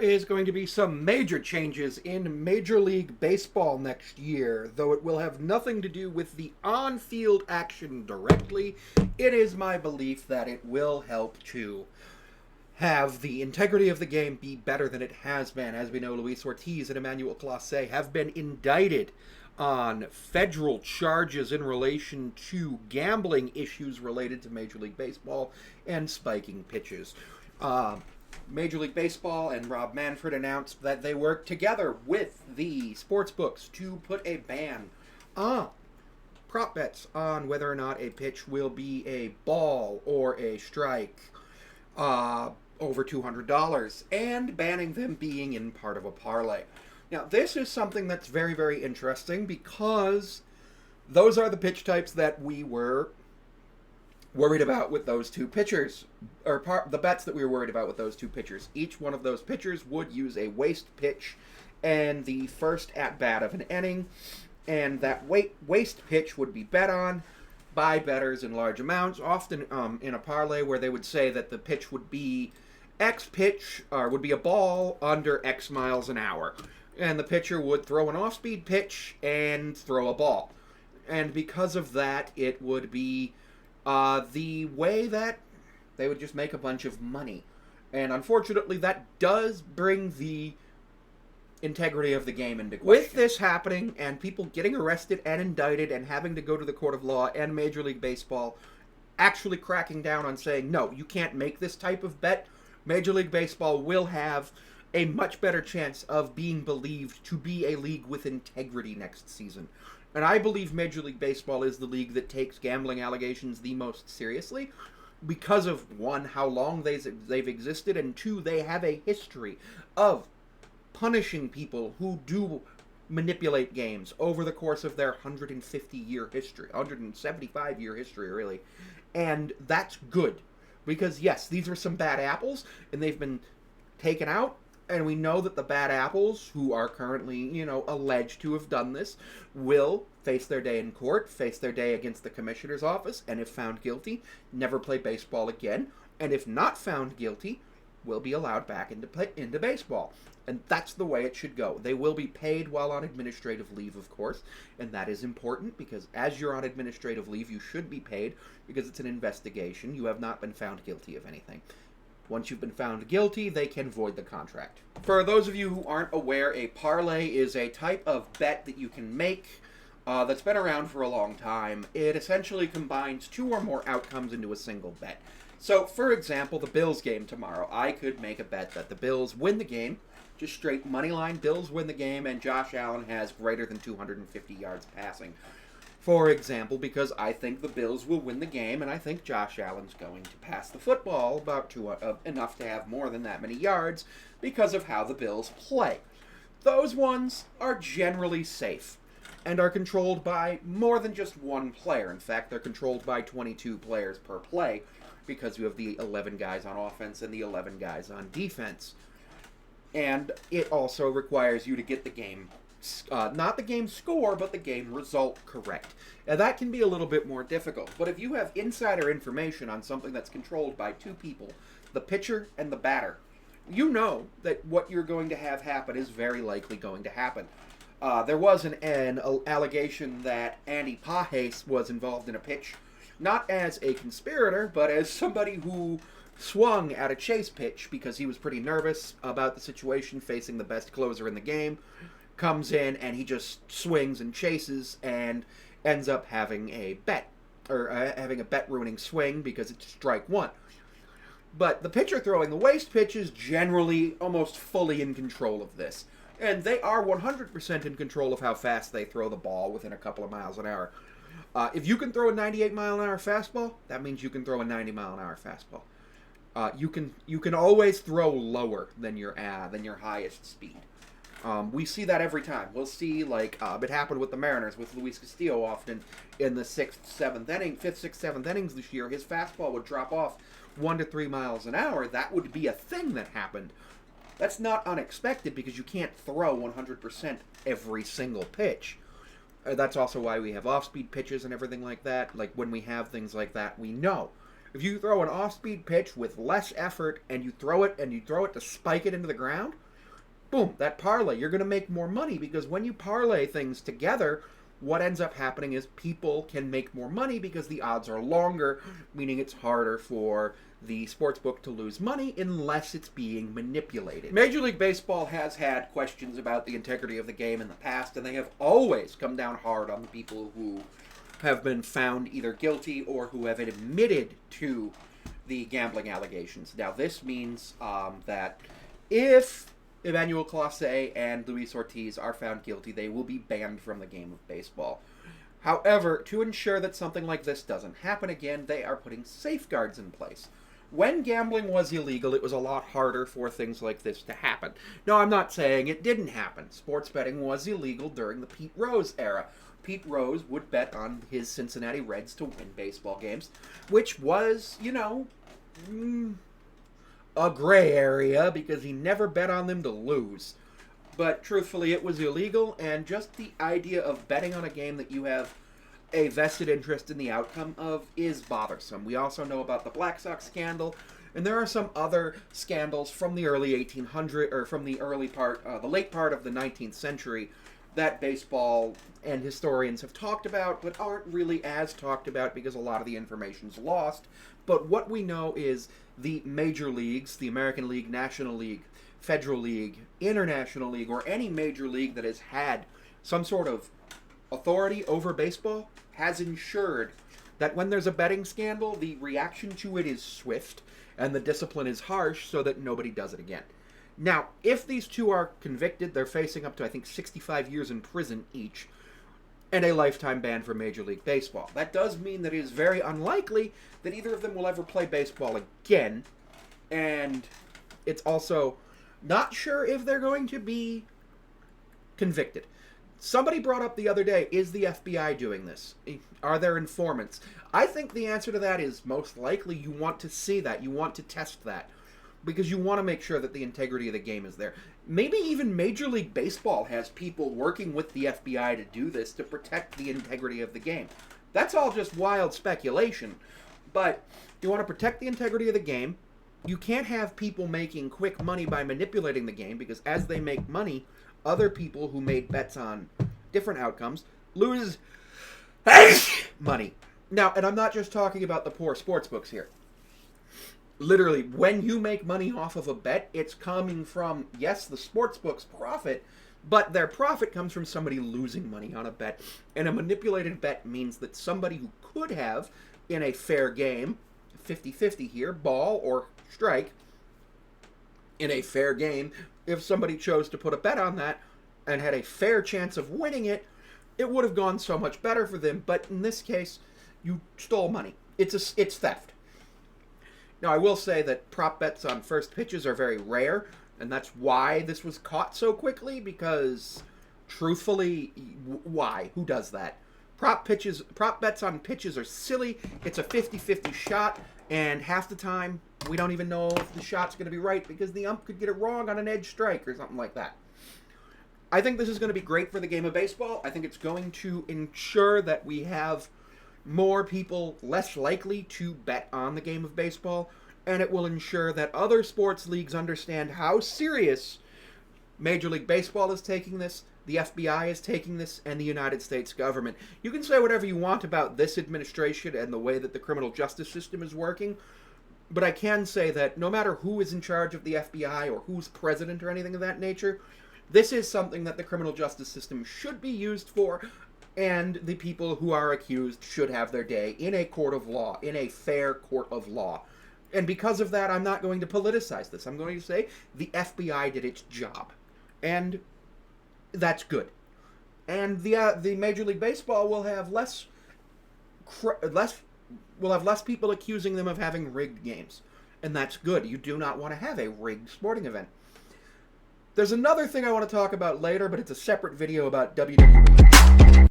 is going to be some major changes in Major League Baseball next year, though it will have nothing to do with the on field action directly. It is my belief that it will help to have the integrity of the game be better than it has been. As we know, Luis Ortiz and Emmanuel Clase have been indicted on federal charges in relation to gambling issues related to Major League Baseball and spiking pitches. Major League Baseball and Rob Manfred announced that they worked together with the sportsbooks to put a ban on prop bets on whether or not a pitch will be a ball or a strike over $200, and banning them being in part of a parlay. Now, this is something that's very, very interesting because those are the pitch types that we were worried about with those two pitchers, or the bets that we were worried about with those two pitchers. Each one of those pitchers would use a waste pitch and the first at-bat of an inning, and that waste pitch would be bet on by bettors in large amounts, often in a parlay where they would say that the pitch would be X pitch, or would be a ball under X miles an hour. And the pitcher would throw an off-speed pitch and throw a ball. And because of that, it would be the way that they would just make a bunch of money. And unfortunately, that does bring the integrity of the game into question. With this happening, and people getting arrested and indicted and having to go to the court of law, and Major League Baseball actually cracking down on saying, no, you can't make this type of bet, Major League Baseball will have a much better chance of being believed to be a league with integrity next season. And I believe Major League Baseball is the league that takes gambling allegations the most seriously because of, one, how long they've existed, and two, they have a history of punishing people who do manipulate games over the course of their 150-year history, 175-year history, really. And that's good. Because, yes, these are some bad apples, and they've been taken out, and we know that the bad apples, who are currently, alleged to have done this, will face their day in court, face their day against the commissioner's office, and if found guilty, never play baseball again, and if not found guilty, will be allowed back into baseball. And that's the way it should go. They will be paid while on administrative leave, of course, and that is important because as you're on administrative leave, you should be paid because it's an investigation. You have not been found guilty of anything. Once you've been found guilty, they can void the contract. For those of you who aren't aware, a parlay is a type of bet that you can make that's been around for a long time. It essentially combines two or more outcomes into a single bet. So, for example, the Bills game tomorrow, I could make a bet that the Bills win the game, just straight money line, Bills win the game, and Josh Allen has greater than 250 yards passing. For example, because I think the Bills will win the game, and I think Josh Allen's going to pass the football about enough to have more than that many yards because of how the Bills play. Those ones are generally safe and are controlled by more than just one player. In fact, they're controlled by 22 players per play because you have the 11 guys on offense and the 11 guys on defense. And it also requires you to get the game, not the game score, but the game result correct. Now that can be a little bit more difficult, but if you have insider information on something that's controlled by two people, the pitcher and the batter, you know that what you're going to have happen is very likely going to happen. There was an allegation that Andy Pages was involved in a pitch, not as a conspirator, but as somebody who swung at a chase pitch because he was pretty nervous about the situation facing the best closer in the game, comes in and he just swings and chases and ends up having a bet-ruining swing because it's strike one. But the pitcher throwing the waste pitch is generally almost fully in control of this. And they are 100% in control of how fast they throw the ball within a couple of miles an hour. If you can throw a 98-mile-an-hour fastball, that means you can throw a 90-mile-an-hour fastball. You can always throw lower than your highest speed. We see that every time. We'll see, it happened with the Mariners, with Luis Castillo often in the 5th, 6th, 7th innings this year. His fastball would drop off 1 to 3 miles an hour. That would be a thing that happened. That's not unexpected because you can't throw 100% every single pitch. That's also why we have off-speed pitches and everything like that. Like, when we have things like that, we know. If you throw an off-speed pitch with less effort and you throw it to spike it into the ground, boom, that parlay, you're going to make more money, because when you parlay things together, what ends up happening is people can make more money because the odds are longer, meaning it's harder for the sportsbook to lose money unless it's being manipulated. Major League Baseball has had questions about the integrity of the game in the past, and they have always come down hard on the people who have been found either guilty or who have admitted to the gambling allegations. Now, this means that if Emmanuel Clase and Luis Ortiz are found guilty, they will be banned from the game of baseball. However, to ensure that something like this doesn't happen again, they are putting safeguards in place. When gambling was illegal, it was a lot harder for things like this to happen. No, I'm not saying it didn't happen. Sports betting was illegal during the Pete Rose era. Pete Rose would bet on his Cincinnati Reds to win baseball games, which was, a gray area because he never bet on them to lose. But truthfully, it was illegal, and just the idea of betting on a game that you have a vested interest in the outcome of is bothersome. We also know about the Black Sox scandal, and there are some other scandals from the early 1800s, or from the late part of the 19th century, that baseball and historians have talked about, but aren't really as talked about because a lot of the information's lost. But what we know is the major leagues, the American League, National League, Federal League, International League, or any major league that has had some sort of authority over baseball, has ensured that when there's a betting scandal, the reaction to it is swift and the discipline is harsh so that nobody does it again. Now, if these two are convicted, they're facing up to, I think, 65 years in prison each, and a lifetime ban for Major League Baseball. That does mean that it is very unlikely that either of them will ever play baseball again, and it's also not sure if they're going to be convicted. Somebody brought up the other day, is the FBI doing this? Are there informants? I think the answer to that is most likely you want to see that. You want to test that. Because you want to make sure that the integrity of the game is there. Maybe even Major League Baseball has people working with the FBI to do this to protect the integrity of the game. That's all just wild speculation. But you want to protect the integrity of the game. You can't have people making quick money by manipulating the game, because as they make money, other people who made bets on different outcomes lose money. Now, and I'm not just talking about the poor sportsbooks here. Literally, when you make money off of a bet, it's coming from, yes, the sportsbook's profit, but their profit comes from somebody losing money on a bet. And a manipulated bet means that somebody who could have, in a fair game, 50-50 here, ball or strike, in a fair game, if somebody chose to put a bet on that and had a fair chance of winning it, it would have gone so much better for them. But in this case, you stole money. It's theft. Now, I will say that prop bets on first pitches are very rare, and that's why this was caught so quickly, because, truthfully, why? Who does that? Prop bets on pitches are silly. It's a 50-50 shot, and half the time, we don't even know if the shot's going to be right, because the ump could get it wrong on an edge strike or something like that. I think this is going to be great for the game of baseball. I think it's going to ensure that we have more people less likely to bet on the game of baseball, and it will ensure that other sports leagues understand how serious Major League Baseball is taking this, the FBI is taking this, and the United States government. You can say whatever you want about this administration and the way that the criminal justice system is working, but I can say that no matter who is in charge of the FBI or who's president or anything of that nature, this is something that the criminal justice system should be used for, and the people who are accused should have their day in a court of law, in a fair court of law. And because of that, I'm not going to politicize this. I'm going to say the FBI did its job. And that's good. And the Major League Baseball will have less people accusing them of having rigged games. And that's good. You do not want to have a rigged sporting event. There's another thing I want to talk about later, but it's a separate video about WWE.